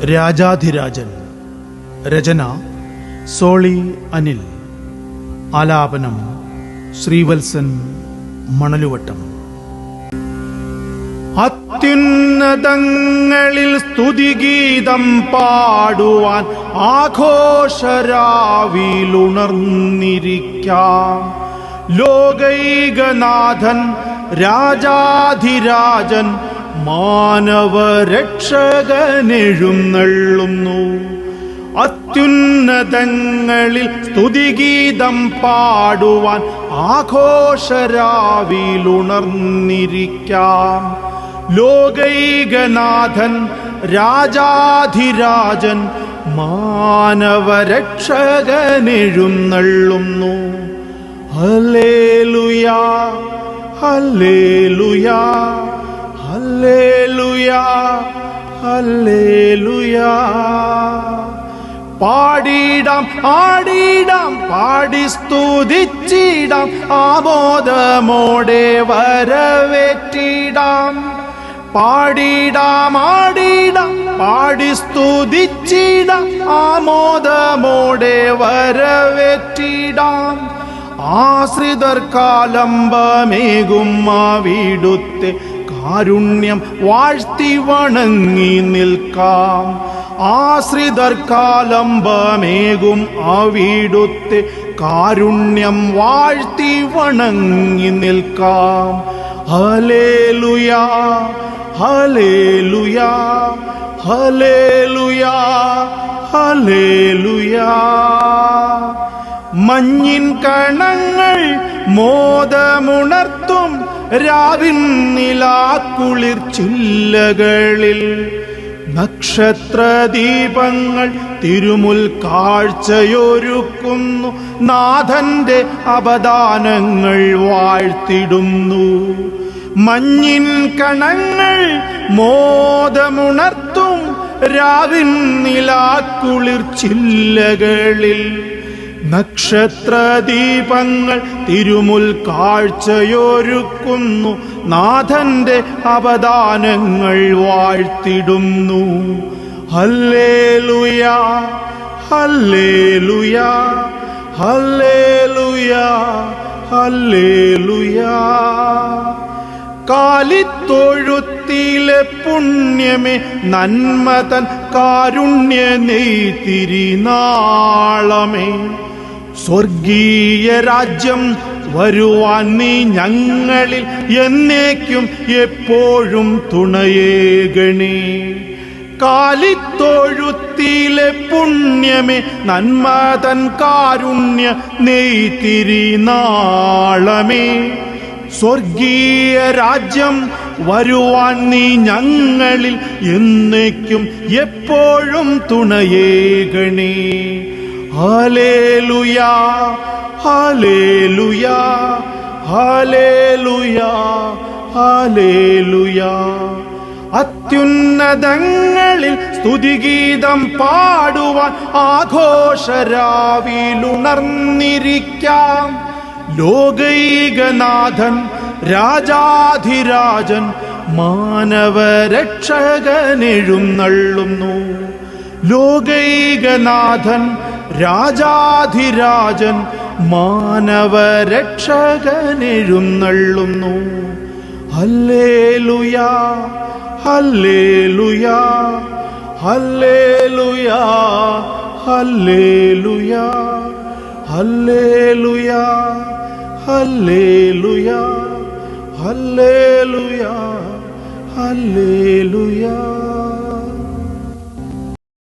രാജാധിരാജൻ. രചന സോളി അനിൽ. ആലാപനം ശ്രീവത്സൻ മണലുവട്ടം. അത്യുന്നതങ്ങളിൽ സ്തുതിഗീതം പാടുവാൻ ആഘോഷരാവിലുണർന്നിരിക്കാം. ലോകൈകനാഥൻ രാജാധിരാജൻ മാനവരക്ഷകനെഴുന്നള്ളുന്നു. അത്യുന്നതങ്ങളിൽ സ്തുതിഗീതം പാടുവാൻ ആഘോഷരാവിലുണർന്നിരിക്കാം. ലോകൈകനാഥൻ രാജാധിരാജൻ മാനവരക്ഷകനെഴുന്നള്ളുന്നു. ഹല്ലേലൂയാ ഹല്ലേലൂയാ ഹല്ലേലൂയാ ഹല്ലേലൂയാ. പാടിടാം ആടിടാം പാടി സ്തുതിച്ചിടാം, ആമോദമോടെ വരവേറ്റിടാം. പാടിടാം ആടിടാം പാടി സ്തുതിച്ചിടാം, ആമോദമോടെ വരവേറ്റിടാം. ആശ്രിതർക്കാലംബമേകും അവിടുത്തെ കാരുണ്യം വാഴ്ത്തി വണങ്ങി നിൽക്കാം. ആശ്രിതർക്കാലംബമേകും അവിടുത്തെ കാരുണ്യം വാഴ്ത്തി വണങ്ങി നിൽക്കാം. ഹല്ലേലൂയാ ഹല്ലേലൂയാ ഹല്ലേലൂയാ ഹല്ലേലൂയാ. മഞ്ഞിൻ കണങ്ങൾ മോദമുണർത്തും രാവിൻ നിലാക്കുളിർ ചില്ലകളിൽ. നക്ഷത്രദീപങ്ങൾ തിരുമുൽ കാഴ്ചയൊരുക്കുന്നു, നാഥന്റെ അപദാനങ്ങൾ വാഴ്ത്തിടുന്നു. മഞ്ഞിൻ കണങ്ങൾ മോദമുണർത്തും രാവിൻ നിലാക്കുളിർ ചില്ലകളിൽ. നക്ഷത്രദീപങ്ങൾ തിരുമുൽ കാഴ്ചയൊരുക്കുന്നു, നാഥന്റെ അപദാനങ്ങൾ വാഴ്ത്തിടുന്നു. ഹല്ലേലൂയാ ഹല്ലേലൂയാ ഹല്ലേലൂയാ ഹല്ലേലൂയാ. കാലിത്തൊഴുത്തിലെ പുണ്യമേ, നന്മതൻ കാരുണ്യ നെയ്ത്തിരിനാളമേ. സ്വർഗീയ രാജ്യം വരുവാൻ നീ ഞങ്ങളിൽ എന്നേക്കും എപ്പോഴും തുണയേകണേ. കാലിത്തൊഴുത്തിലെ പുണ്യമേ, നന്മതൻ കാരുണ്യ നെയ്ത്തിരിനാളമേ. സ്വർഗീയ രാജ്യം വരുവാൻ നീ ഞങ്ങളിൽ എന്നേക്കും എപ്പോഴും തുണയേകണേ. ഹല്ലേലൂയാ ഹല്ലേലൂയാ ഹല്ലേലൂയാ ഹല്ലേലൂയാ. അത്യുന്നതങ്ങളിൽ സ്തുതിഗീതം പാടുവാൻ ആഘോഷരാവിലുണർന്നിരിക്കാം. ലോകൈകനാഥൻ രാജാധിരാജൻ മാനവരക്ഷകനെഴുന്നള്ളുന്നു. ലോകൈകനാഥൻ രാജാധിരാജൻ മാനവരക്ഷകനെഴുന്നള്ളുന്നു. ഹല്ലേലൂയാ ഹല്ലേലൂയാ ഹല്ലേലൂയാ ഹല്ലേലൂയാ ഹല്ലേലൂയാ ഹല്ലേലൂയാ ഹല്ലേലൂയാ ഹല്ലേലൂയാ.